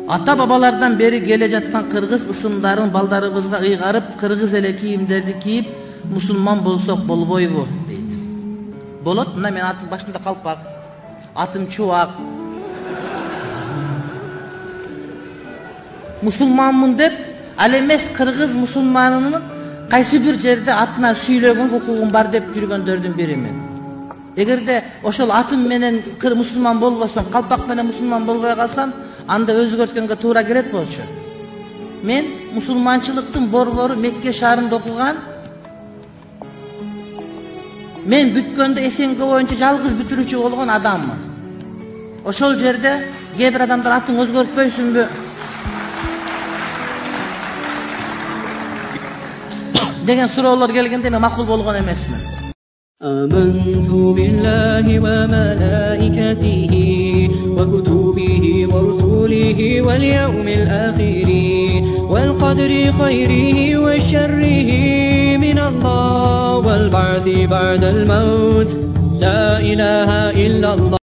Ата бабалардан бери келе жаткан кыргыз ысымдарын балдарыбызга ыйгарып, кыргыз эле кийимдерди кийип, мусулман болсок болбойбу дейт. Болот, мына мен атым башында калпак, атым чубак. Мусулманмын деп, ал эмес кыргыз мусулманынын кайсы бир жерде атына сүйлөгөн укугум бар деп жүргөндөрдүн биримен. Эгерде ошол атым менен мусулман болбосом, калпак менен мусулман болбой калсам, анда өзгөрткөнгө туура келет болчу. Мен мусулманчылыктын борбору Мекке шаарында окуган. Мен бүткөндө СНГ боюнча жалгыз бүтүрүүчү болгон адаммын. Ошол жерде кээ бир адамдар атын өзгөртпөйсүңбү деген суроолор келгенде мен макул болгон эмесмин. آمنت بالله وملائكته وكتبه ورسله واليوم الآخر والقدر خيره وشره من الله والبعث بعد الموت لا إله إلا الله.